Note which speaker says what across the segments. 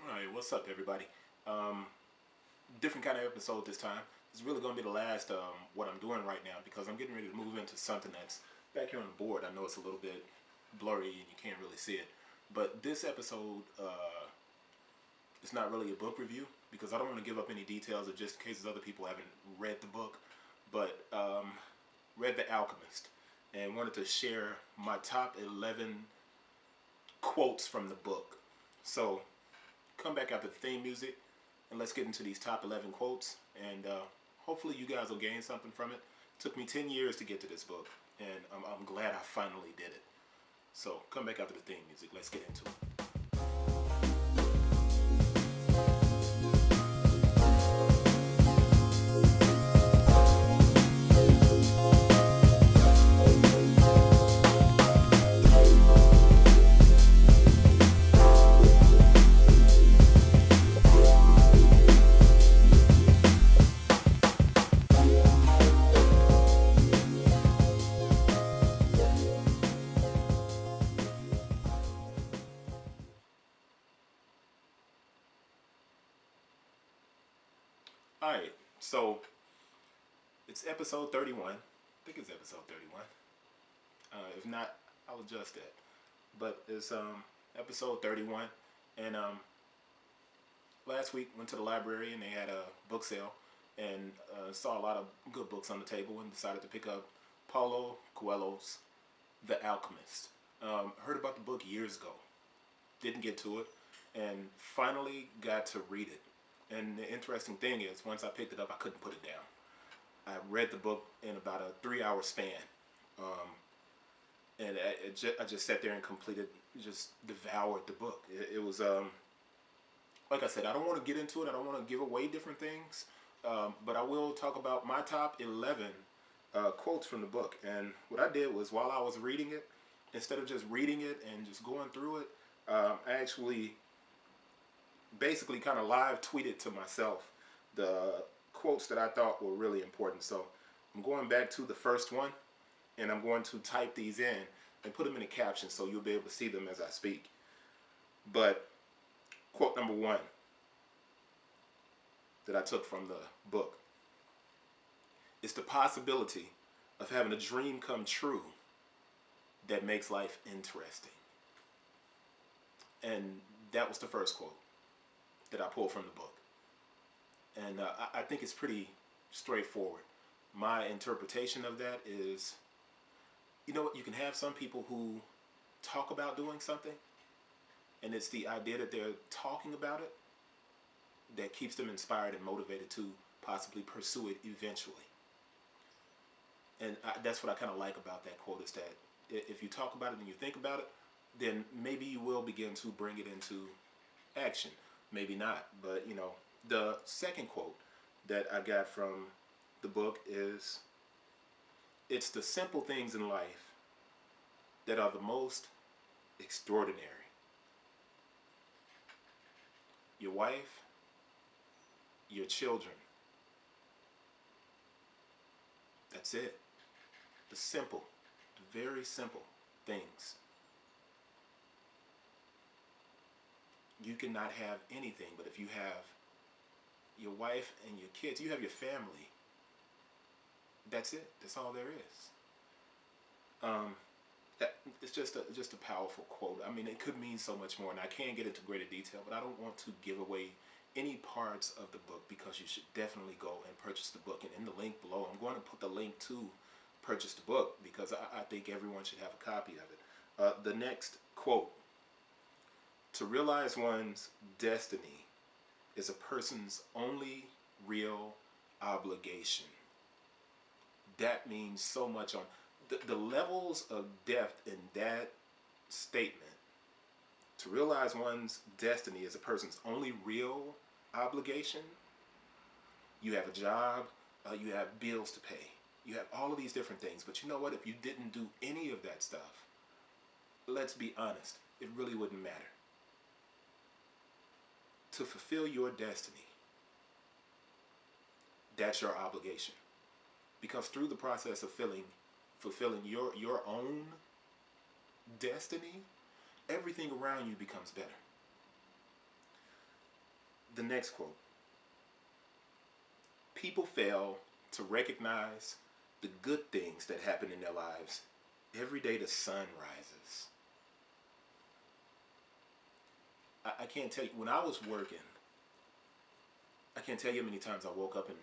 Speaker 1: Alright, what's up, everybody? Um, Different kind of episode this time. It's really going to be the last what I'm doing right now because I'm getting ready to move into something that's back here on the board. I know it's a little bit blurry and you can't really see it, but this episode is not really a book review because I don't want to give up any details of just in case other people haven't read the book, but read The Alchemist and wanted to share my top 11 quotes from the book. So come back after the theme music and let's get into these top 11 quotes. And hopefully, you guys will gain something from it. It took me 10 years to get to this book, and I'm glad I finally did it. So, come back after the theme music. Let's get into it. All right, so it's episode 31. I think it's episode 31. If not, I'll adjust that. But it's episode 31, and last week went to the library and they had a book sale and saw a lot of good books on the table and decided to pick up Paulo Coelho's The Alchemist. Heard about the book years ago, didn't get to it, and finally got to read it. And the interesting thing is, once I picked it up, I couldn't put it down. I read the book in about a 3 hour span, um, and I just sat there and completed, just devoured the book. It was like I said, I don't want to get into it. I don't want to give away different things, but I will talk about my top 11 quotes from the book. And what I did was, while I was reading it, instead of just reading it and just going through it, I actually basically kind of live tweeted to myself the quotes that I thought were really important. So I'm going back to the first one, and I'm going to type these in and put them in a caption so you'll be able to see them as I speak. But quote number one that I took from the book: it's the possibility of having a dream come true that makes life interesting. And that was the first quote that I pulled from the book. And I think it's pretty straightforward. My interpretation of that is, you know what, you can have some people who talk about doing something, and it's the idea that they're talking about it that keeps them inspired and motivated to possibly pursue it eventually. And that's what I kind of like about that quote, is that if you talk about it and you think about it, then maybe you will begin to bring it into action. Maybe not, but the second quote that I got from the book is, it's the simple things in life that are the most extraordinary. Your wife, your children. That's it. The simple, the very simple things. You cannot have anything, but if you have your wife and your kids, you have your family. That's it. That's all there is. Um, it's just a powerful quote. I mean, it could mean so much more, and I can't get into greater detail, but I don't want to give away any parts of the book because you should definitely go and purchase the book. And in the link below, I'm going to put the link to purchase the book because I think everyone should have a copy of it. The next quote: to realize one's destiny is a person's only real obligation. That means so much on the levels of depth in that statement. To realize one's destiny is a person's only real obligation. You have a job, you have bills to pay, you have all of these different things, but you know what? If you didn't do any of that stuff, let's be honest, it really wouldn't matter. To fulfill your destiny, that's your obligation. Because through the process of fulfilling your own destiny, everything around you becomes better. The next quote: people fail to recognize the good things that happen in their lives every day the sun rises. I can't tell you, when I was working, I can't tell you how many times I woke up and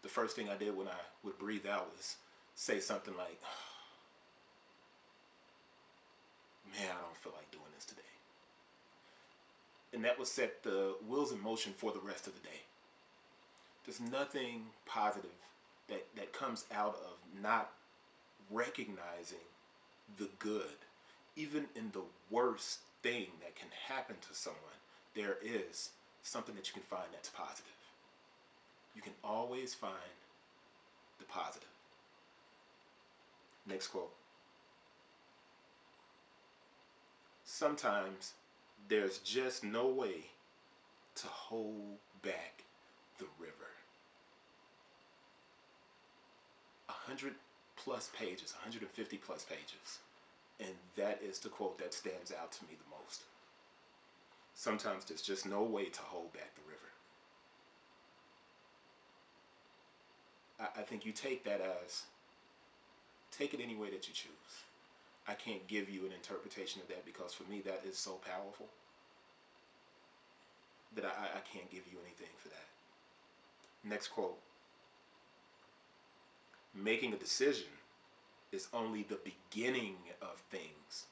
Speaker 1: the first thing I did when I would breathe out was say something like, man, I don't feel like doing this today. And that would set the wheels in motion for the rest of the day. There's nothing positive that comes out of not recognizing the good. Even in the worst thing that can happen to someone, there is something that you can find that's positive. You can always find the positive. Next quote: sometimes there's just no way to hold back the river. 100 plus pages, 150 plus pages. And that is the quote that stands out to me the most. Sometimes there's just no way to hold back the river. I think you take that as, take it any way that you choose. I can't give you an interpretation of that because for me that is so powerful that I can't give you anything for that. Next quote: making a decision is only the beginning of things.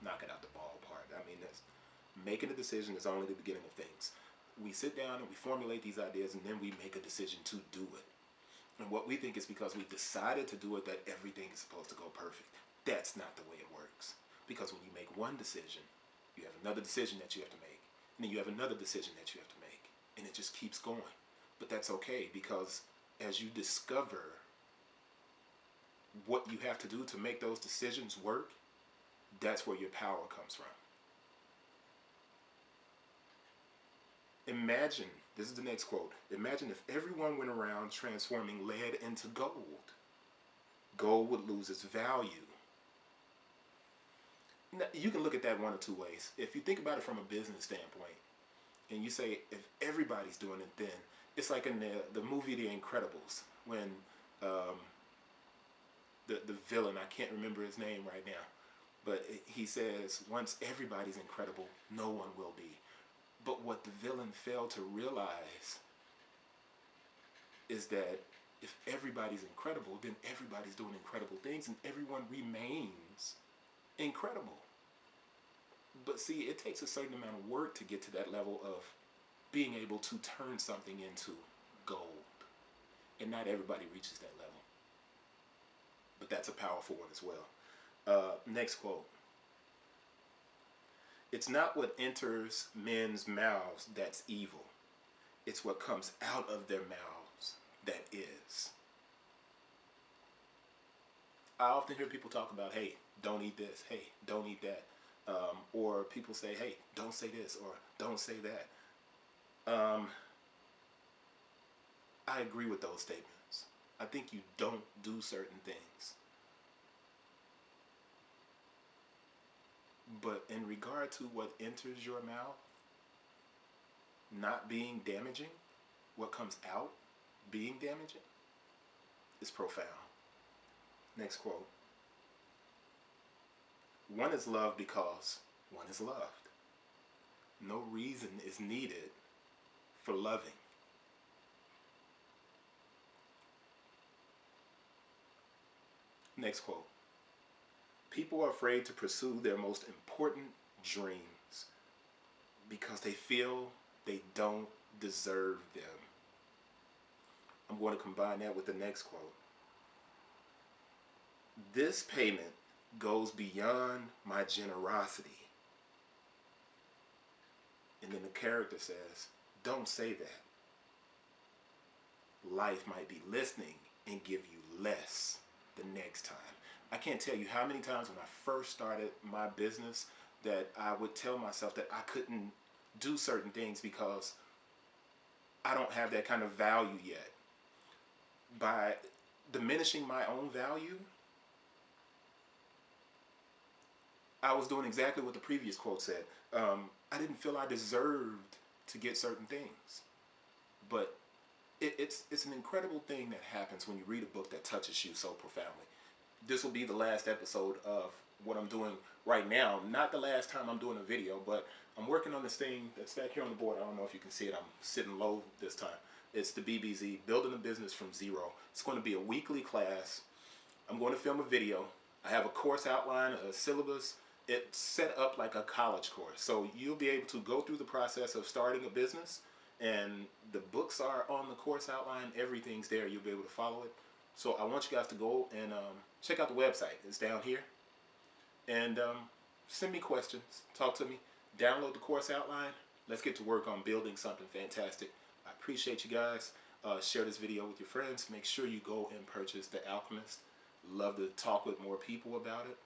Speaker 1: Knock it out the ballpark. I mean, that's, making a decision is only the beginning of things. We sit down and we formulate these ideas and then we make a decision to do it. And what we think is because we decided to do it that everything is supposed to go perfect. That's not the way it works. Because when you make one decision, you have another decision that you have to make. And then you have another decision that you have to make. And it just keeps going. But that's okay, because as you discover what you have to do to make those decisions work, that's where your power comes from. Imagine, this is the next quote, imagine if everyone went around transforming lead into gold. Gold would lose its value. Now, you can look at that one of two ways. If you think about it from a business standpoint, and you say if everybody's doing it, then it's like in the movie The Incredibles, when the villain, I can't remember his name right now, but he says, once everybody's incredible, no one will be. But what the villain failed to realize is that if everybody's incredible, then everybody's doing incredible things and everyone remains incredible. But see, it takes a certain amount of work to get to that level of being able to turn something into gold. And not everybody reaches that level. But that's a powerful one as well. Next quote: it's not what enters men's mouths that's evil. It's what comes out of their mouths that is. I often hear people talk about, hey, don't eat this. Hey, don't eat that. Or people say, hey, don't say this or don't say that. I agree with those statements. I think you don't do certain things. But in regard to what enters your mouth not being damaging, what comes out being damaging is profound. Next quote: one is loved because one is loved. No reason is needed for loving. Next quote: people are afraid to pursue their most important dreams because they feel they don't deserve them. I'm going to combine that with the next quote: this payment goes beyond my generosity. And then the character says, don't say that. Life might be listening and give you less the next time. I can't tell you how many times when I first started my business that I would tell myself that I couldn't do certain things because I don't have that kind of value yet. By diminishing my own value, I was doing exactly what the previous quote said. I didn't feel I deserved to get certain things, but it's an incredible thing that happens when you read a book that touches you so profoundly. This will be the last episode of what I'm doing right now. Not the last time I'm doing a video, but I'm working on this thing that's back here on the board. I don't know if you can see it. I'm sitting low this time. It's the BBZ, Building a Business from Zero. It's going to be a weekly class. I'm going to film a video. I have a course outline, a syllabus. It's set up like a college course. So you'll be able to go through the process of starting a business, and the books are on the course outline. Everything's there. You'll be able to follow it. So I want you guys to go and check out the website. It's down here. And send me questions. Talk to me. Download the course outline. Let's get to work on building something fantastic. I appreciate you guys. Share this video with your friends. Make sure you go and purchase The Alchemist. Love to talk with more people about it.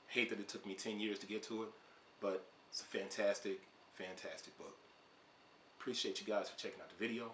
Speaker 1: Hate that it took me 10 years to get to it, but it's a fantastic, fantastic book. Appreciate you guys for checking out the video.